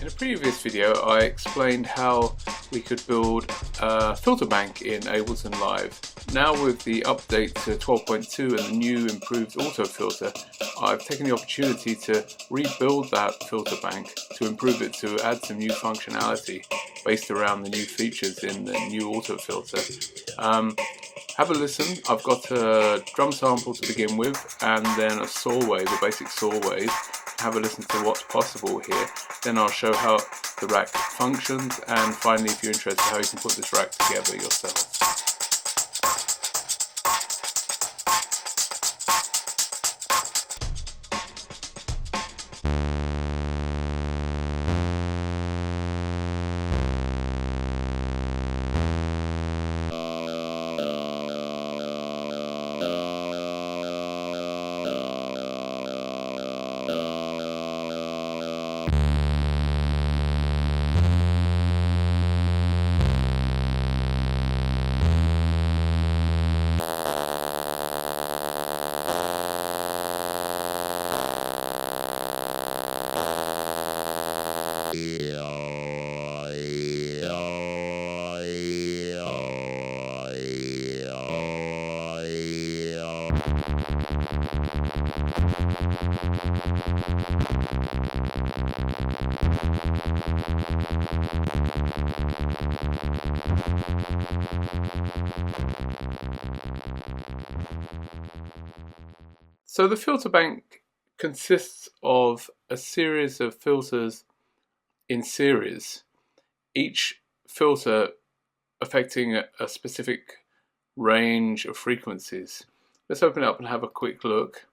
In a previous video I explained how we could build a filter bank in Ableton Live. Now with the update to 12.2 and the new improved Autofilter, I've taken the opportunity to rebuild that filter bank to improve it, to add some new functionality based around the new features in the new Autofilter. Have a listen. I've got a drum sample to begin with and then a saw wave, a basic saw wave. Have a listen to what's possible here. Then I'll show how the rack functions, and finally, if you're interested, how you can put this rack together yourself. So the filter bank consists of a series of filters in series, each filter affecting a specific range of frequencies. Let's open it up and have a quick look.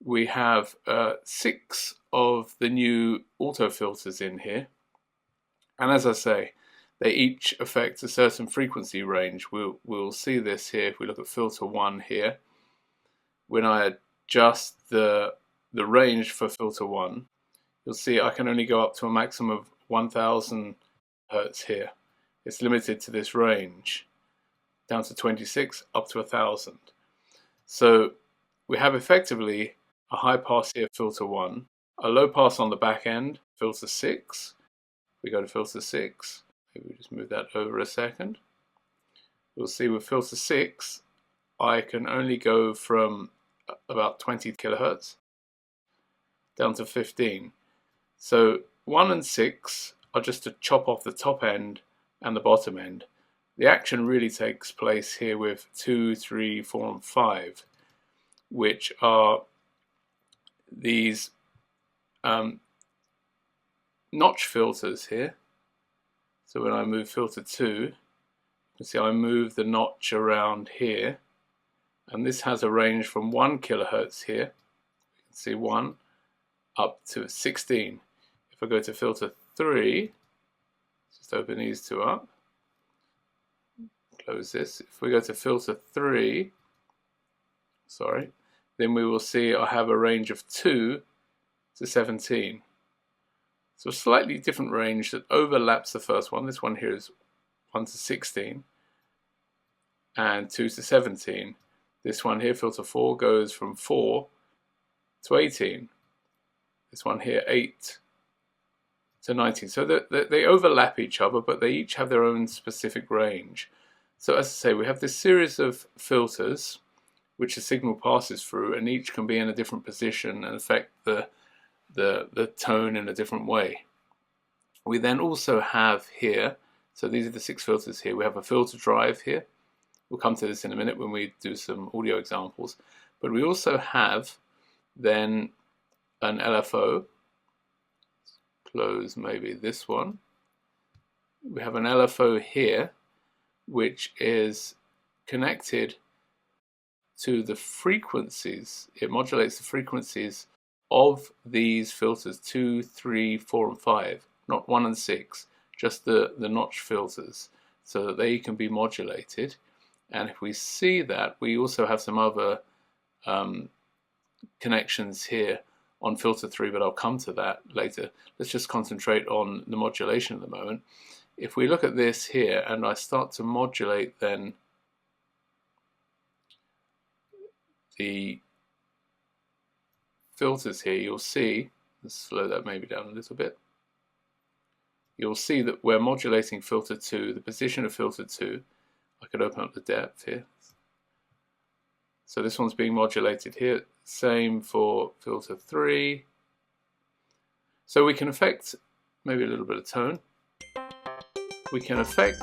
We have 6 of the new auto filters in here, and as I say, they each affect a certain frequency range. We'll see this here if we look at filter 1 here. When I adjust the range for filter 1, you'll see I can only go up to a maximum of 1000 Hertz here. It's limited to this range, down to 26, up to 1000. So we have effectively a high pass here, filter 1, a low pass on the back end, filter 6. We go to filter 6, maybe we just move that over a second. We'll see with filter 6, I can only go from about 20 kilohertz down to 15. So 1 and 6 are just to chop off the top end and the bottom end. The action really takes place here with 2, 3, 4 and 5, which are these notch filters here. So when I move filter 2, you can see I move the notch around here, and this has a range from 1 kilohertz here, you can see 1, up to 16. If I go to filter 3, just open these two up, close this. If we go to filter 3, then we will see I have a range of 2 to 17. So a slightly different range that overlaps the first one. This one here is 1 to 16 and 2 to 17. This one here, filter 4, goes from 4 to 18. This one here, 8 to 19. So they overlap each other, but they each have their own specific range. So as I say, we have this series of filters which the signal passes through, and each can be in a different position and affect the tone in a different way. We then also have here, so these are the 6 filters here, we have a filter drive here. We'll come to this in a minute when we do some audio examples. But we also have then an LFO. Close maybe this one. We have an LFO here, which is connected to the frequencies. It modulates the frequencies of these filters 2, 3, 4 and 5, not 1 and 6, just the notch filters, so that they can be modulated. And if we see that, we also have some other connections here on filter 3, but I'll come to that later. Let's just concentrate on the modulation at the moment. If we look at this here and I start to modulate then the filters here, you'll see, let's slow that maybe down a little bit. you'll see that we're modulating filter 2, the position of filter 2. I could open up the depth here. So this one's being modulated here. Same for filter 3. So we can affect maybe a little bit of tone. We can affect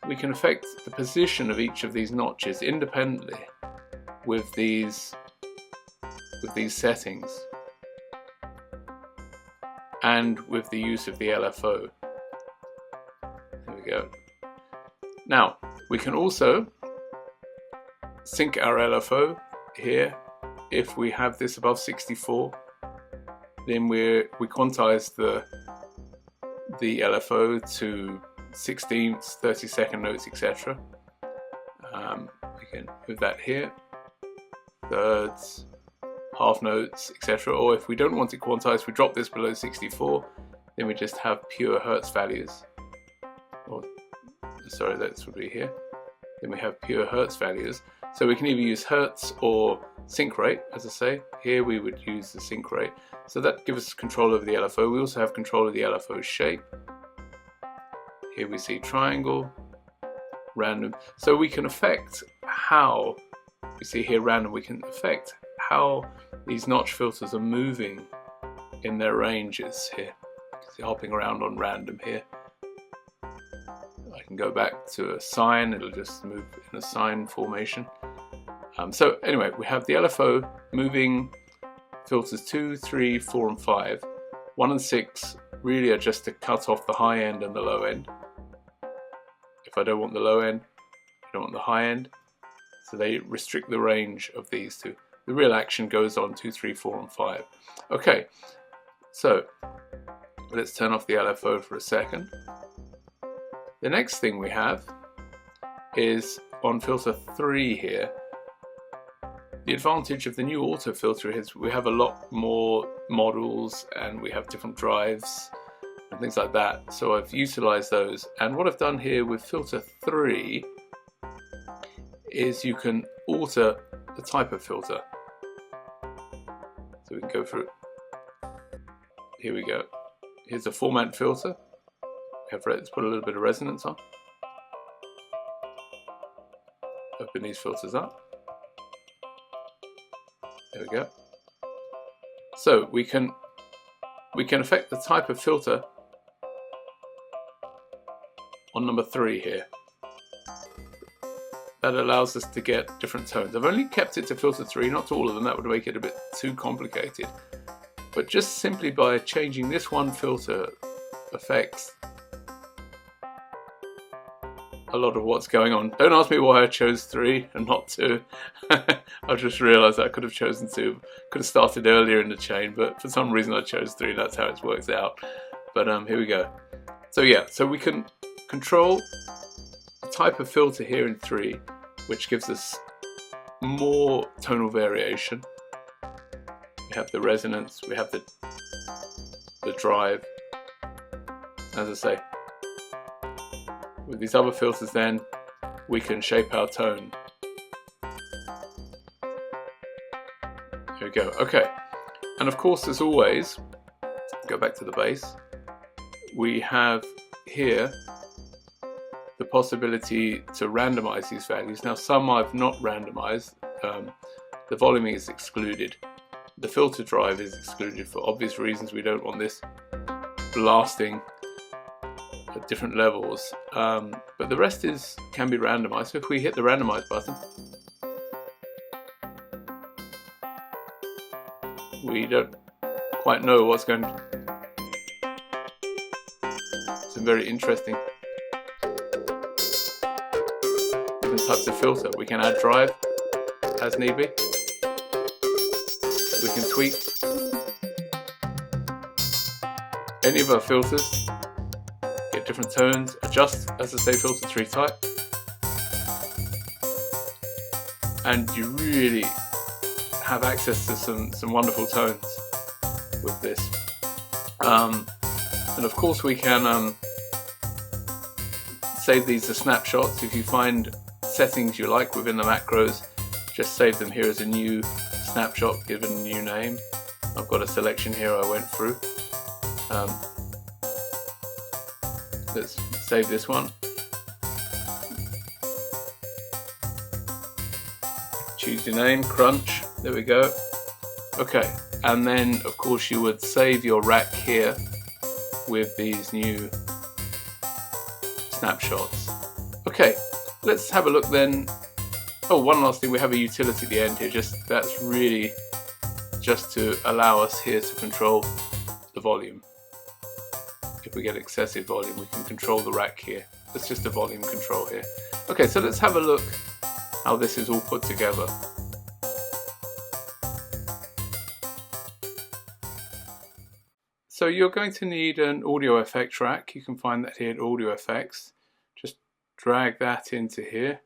the position of each of these notches independently with these settings and with the use of the LFO. There we go. Now we can also sync our LFO here. If we have this above 64, then we quantize the LFO to 16ths, 32nd notes, etc. We can move that here, thirds, half notes, etc. Or if we don't want it quantized, we drop this below 64, then we just have pure Hertz values. Or, sorry, that would be here. Then we have pure Hertz values. So we can either use Hertz or sync rate, as I say. Here we would use the sync rate. So that gives us control over the LFO. We also have control of the LFO shape. Here we see triangle, random. So we can affect how, we see here random, we can affect how these notch filters are moving in their ranges here. You can see hopping around on random here. I can go back to a sine, it'll just move in a sine formation. So anyway, we have the LFO moving filters 2, 3, 4 and 5. 1 and 6 really are just to cut off the high end and the low end. If I don't want the low end, I don't want the high end. So they restrict the range of these two. The real action goes on 2, 3, 4 and 5. Okay, so let's turn off the LFO for a second. The next thing we have is on filter 3 here. The advantage of the new Autofilter is we have a lot more models and we have different drives and things like that. So I've utilized those. And what I've done here with filter 3 is you can alter the type of filter. So we can go through. Here we go. Here's a format filter. Let's put a little bit of resonance on. Open these filters up. There we go. So we can affect the type of filter on number 3 here. That allows us to get different tones. I've only kept it to filter 3, not to all of them, that would make it a bit too complicated. But just simply by changing this one filter affects a lot of what's going on. Don't ask me why I chose 3 and not 2. I just realised I could have chosen 2. Could have started earlier in the chain, but for some reason I chose 3. That's how it works out. But here we go. So yeah, so we can control the type of filter here in 3, which gives us more tonal variation. We have the resonance, we have the drive. As I say, with these other filters then, we can shape our tone. Here we go, okay. And of course, as always, go back to the bass, we have here the possibility to randomize these values. Now some I've not randomized, the volume is excluded. The filter drive is excluded for obvious reasons. We don't want this blasting at different levels, but the rest can be randomized. So if we hit the randomize button, we don't quite know what's going to. Some very interesting different types of filter. We can add drive as need be. We can tweak any of our filters, get different tones, adjust, as I say, filter 3 type, and you really have access to some wonderful tones with this. And of course we can save these as snapshots. If you find settings you like within the macros, just save them here as a new snapshot, give it a new name. I've got a selection here I went through. Um, let's save this one. Choose your name, Crunch. There we go. Okay, and then of course you would save your rack here with these new snapshots. Okay, let's have a look then. Oh, one last thing, we have a utility at the end here. That's really just to allow us here to control the volume. If we get excessive volume, we can control the rack here. It's just a volume control here. Okay, so let's have a look how this is all put together. So you're going to need an audio effect rack. You can find that here at Audio Effects. Just drag that into here.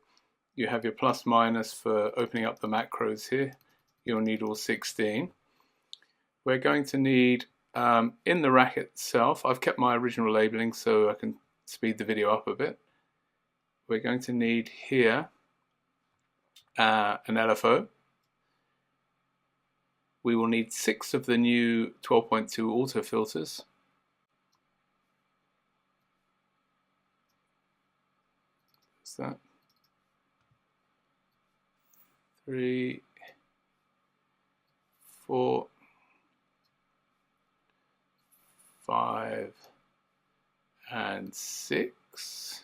You have your plus minus for opening up the macros here. You'll need all 16. We're going to need, in the rack itself, I've kept my original labeling so I can speed the video up a bit. We're going to need here an LFO. We will need 6 of the new 12.2 auto filters. What's that? 3, 4, 5, and 6.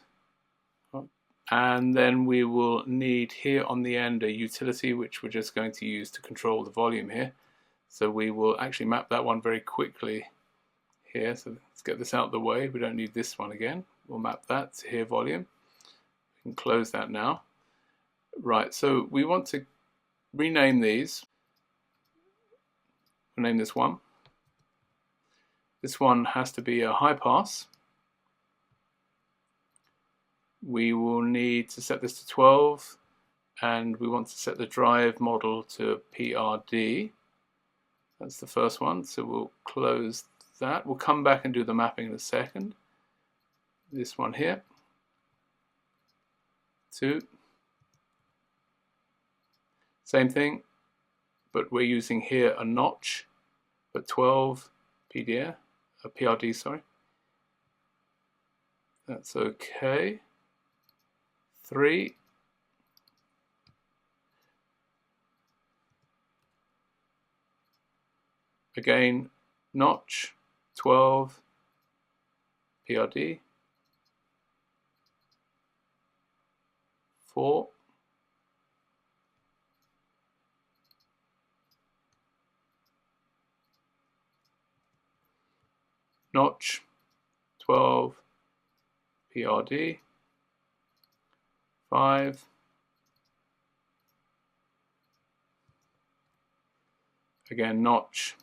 And then we will need here on the end a utility which we're just going to use to control the volume here. So we will actually map that one very quickly here. So let's get this out of the way. We don't need this one again. We'll map that to here volume. We can close that now. Right, so we want to rename these. We'll name this one. This one has to be a high pass. We will need to set this to 12, and we want to set the drive model to PRD. That's the first one, so we'll close that. We'll come back and do the mapping in a second. This one here, 2. Same thing, but we're using here a notch, but 12 PRD, sorry. That's okay. 3. Again, notch, 12, PRD. 4. Notch, 12, PRD. 5. Again, notch,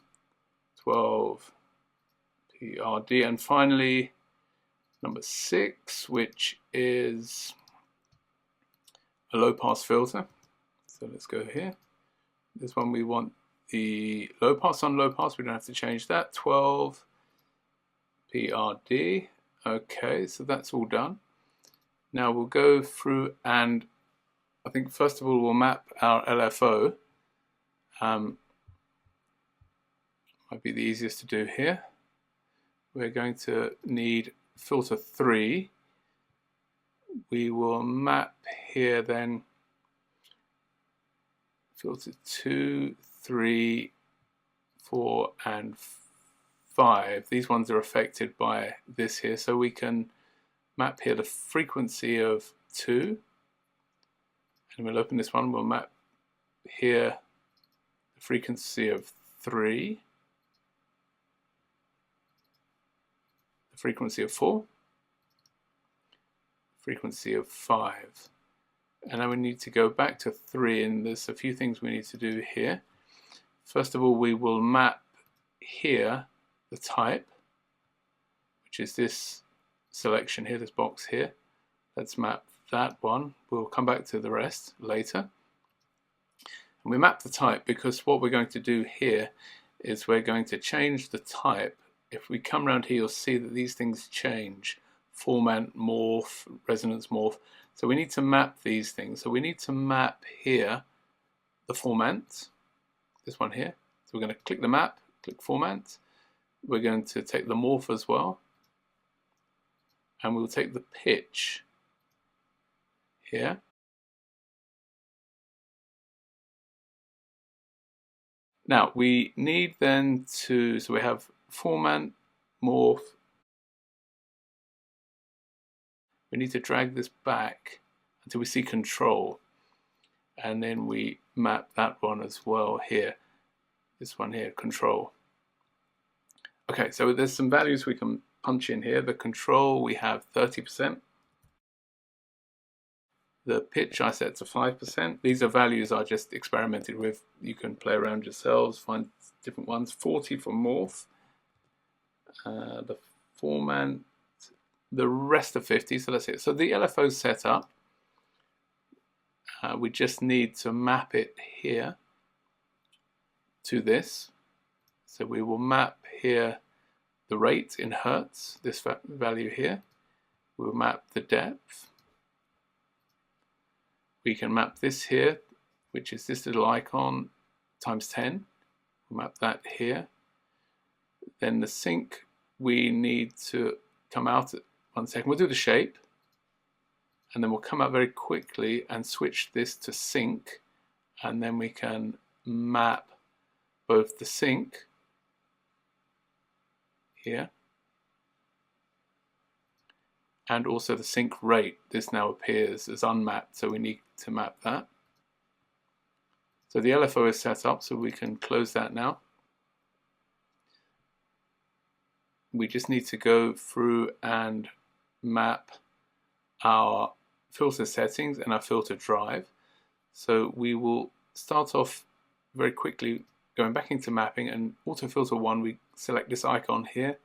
12, PRD. And finally, number 6, which is a low pass filter. So let's go here. This one we want the low pass on low pass. We don't have to change that. 12, PRD. Okay, so that's all done. Now we'll go through and I think first of all we'll map our LFO. Might be the easiest to do here. We're going to need filter 3. We will map here then filter 2, 3, 4, and 5. These ones are affected by this here, so we can map here the frequency of 2, and we'll open this one. We'll map here the frequency of 3, the frequency of 4, frequency of 5, and then we need to go back to 3, and there's a few things we need to do here. First of all, we will map here the type, which is this selection here, this box here. Let's map that one. We'll come back to the rest later. And we map the type because what we're going to do here is we're going to change the type. If we come around here, you'll see that these things change. Format, morph, resonance, morph. So we need to map these things. So we need to map here the format, this one here. So we're going to click the map, click format, we're going to take the morph as well, and we'll take the pitch here. Now we need then to, so we have format, morph. We need to drag this back until we see control, and then we map that one as well here. This one here, control. Okay, so there's some values we can punch in here. The control, we have 30%. The pitch I set to 5%. These are values I just experimented with. You can play around yourselves, find different ones. 40 for morph. The format, the rest of 50, so that's it. So the LFO is set up. We just need to map it here to this. So we will map here the rate in hertz, this value here. We'll map the depth. We can map this here, which is this little icon, times 10. We'll map that here. Then the sync, we need to come out at 1 second. We'll do the shape, and then we'll come out very quickly and switch this to sync, and then we can map both the sync here and also the sync rate. This now appears as unmapped, so we need to map that. So the LFO is set up, so we can close that now. We just need to go through and map our filter settings and our filter drive. So we will start off very quickly going back into mapping, and Autofilter 1, we select this icon here.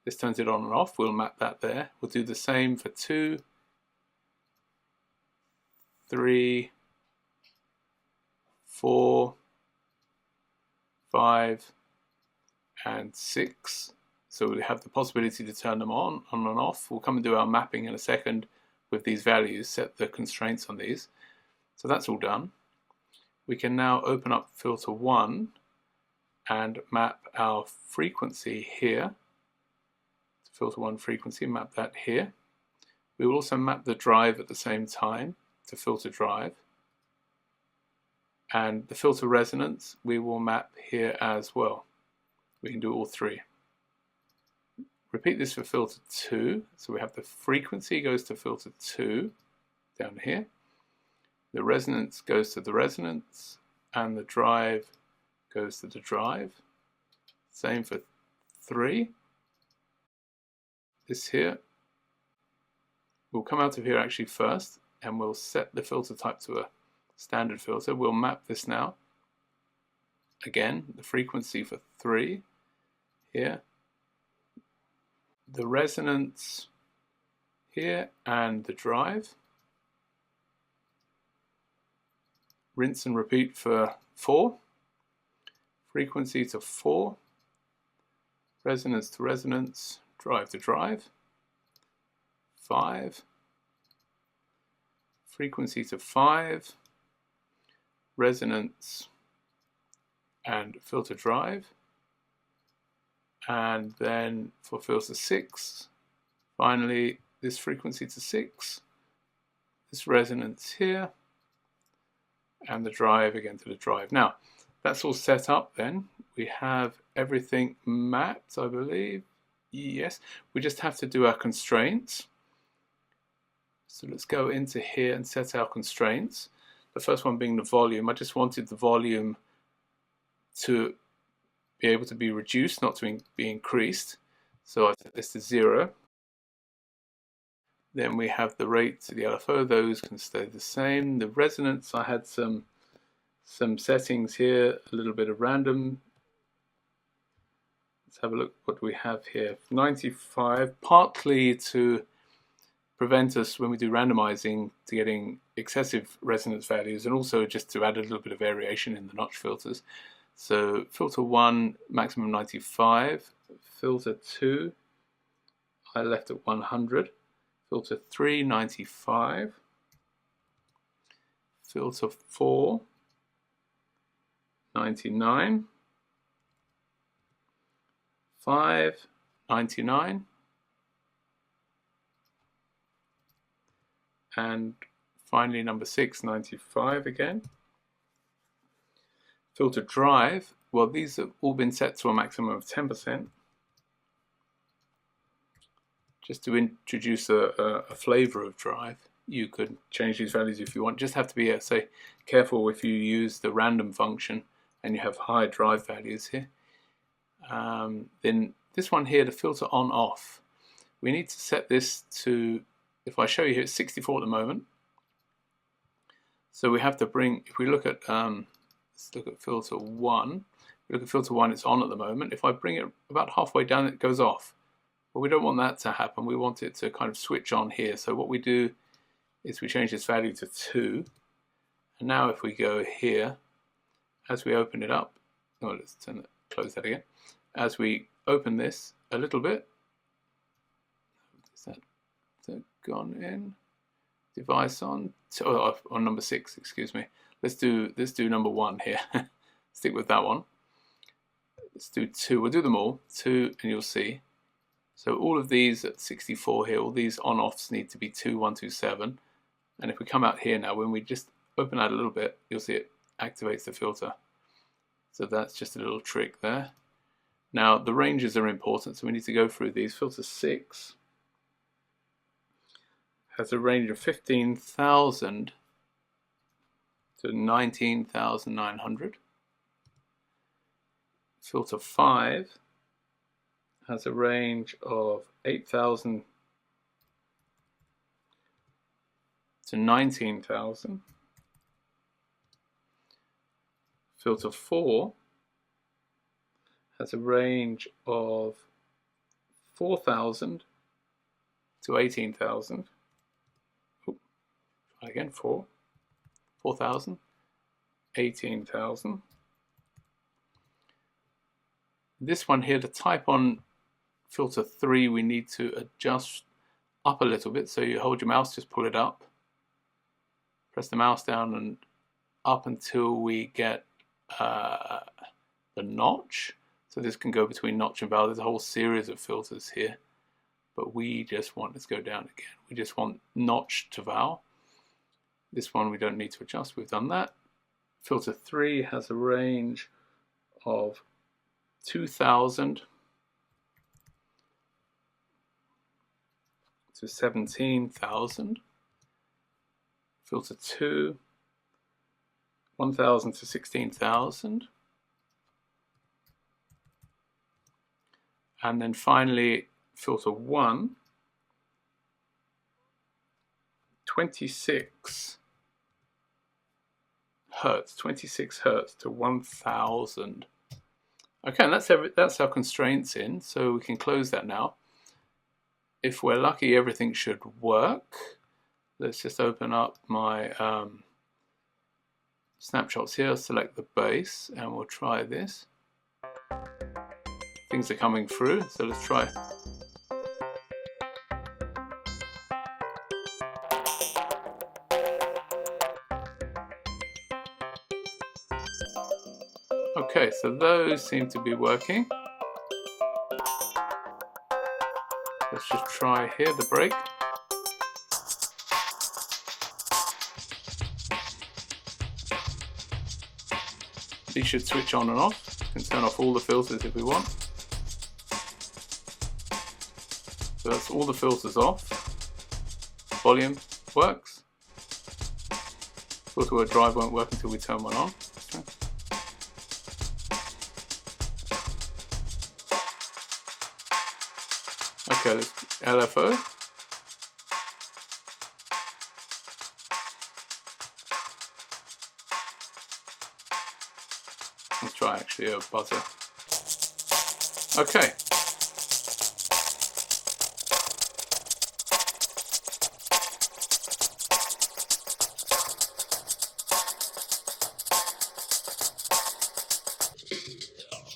This turns it on and off. We'll map that there. We'll do the same for 2, 3, 4, 5, and 6. So we have the possibility to turn them on and off. We'll come and do our mapping in a second with these values, set the constraints on these. So that's all done. We can now open up filter 1 and map our frequency here. Filter 1 frequency, map that here. We will also map the drive at the same time to filter drive. And the filter resonance we will map here as well. We can do all three. Repeat this for filter 2. So we have the frequency goes to filter 2 down here. The resonance goes to the resonance, and the drive goes to the drive. Same for 3. This here. We'll come out of here actually first, and we'll set the filter type to a standard filter. We'll map this now. Again, the frequency for 3 here. The resonance here and the drive. Rinse and repeat for 4. Frequency to 4. Resonance to resonance. Drive to drive. 5. Frequency to 5. Resonance and filter drive. And then for filter 6, finally this frequency to 6, this resonance here, and the drive again to the drive. Now that's all set up. Then we have everything mapped, I believe. Yes, we just have to do our constraints. So let's go into here and set our constraints. The first one being the volume. I just wanted the volume to be able to be reduced, not to be increased. So I set this to 0. Then we have the rate to the LFO. Those can stay the same. The resonance, I had some settings here, a little bit of random. Let's have a look what we have here. 95, partly to prevent us when we do randomizing to getting excessive resonance values, and also just to add a little bit of variation in the notch filters. So filter 1, maximum 95. Filter 2, I left at 100. Filter 3, 95. Filter 4, 99. 5, 99. And finally number 6, 95 again. Filter drive, well, these have all been set to a maximum of 10%. Just to introduce a flavor of drive. You could change these values if you want. Just have to be, say, careful if you use the random function and you have high drive values here. Then this one here, the filter on off. We need to set this to, if I show you here, it's 64 at the moment. So we have to bring, if we look at, let's look at filter 1. We look at filter 1, it's on at the moment. If I bring it about halfway down, it goes off. But we don't want that to happen. We want it to kind of switch on here. So what we do is we change this value to 2. And now if we go here, as we open it up, oh, let's close that again. As we open this a little bit, is that gone in? Device on, on number 6, excuse me. Let's do number 1 here. Stick with that one. Let's do 2. We'll do them all. 2, and you'll see. So all of these at 64 here, all these on-offs need to be 2, 1, 2, 7. And if we come out here now, when we just open that a little bit, you'll see it activates the filter. So that's just a little trick there. Now the ranges are important, so we need to go through these. Filter 6 has a range of 15,000 to 19,900. Filter 5 has a range of 8,000 to 19,000. Filter 4 has a range of 4,000 to 18,000. Again, 4,000, 18,000. This one here, the type on filter 3, we need to adjust up a little bit. So you hold your mouse, just pull it up, press the mouse down and up until we get the notch. So this can go between notch and vowel. There's a whole series of filters here, but we just want, let's go down again. We just want notch to vowel. This one we don't need to adjust, we've done that. Filter 3 has a range of 2,000 to 17,000. Filter 2, 1,000 to 16,000. And then finally, filter 1, 26 hertz, 26 hertz to 1,000. Okay, and that's our constraints in, so we can close that now. If we're lucky, everything should work. Let's just open up my snapshots here, select the bass, and we'll try this. Things are coming through, so let's try. Okay, so those seem to be working. Let's just try here, the break. These should switch on and off. We can turn off all the filters if we want. So that's all the filters off. Volume works. Filter word drive won't work until we turn one on. Okay, let's LFO. Let's try actually a buzzer. Okay.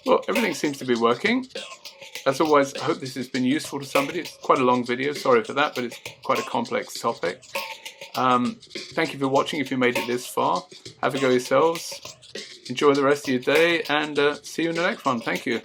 Well, everything seems to be working. As always, I hope this has been useful to somebody. It's quite a long video, sorry for that, but it's quite a complex topic. Thank you for watching if you made it this far. Have a go yourselves. Enjoy the rest of your day, and see you in the next one. Thank you.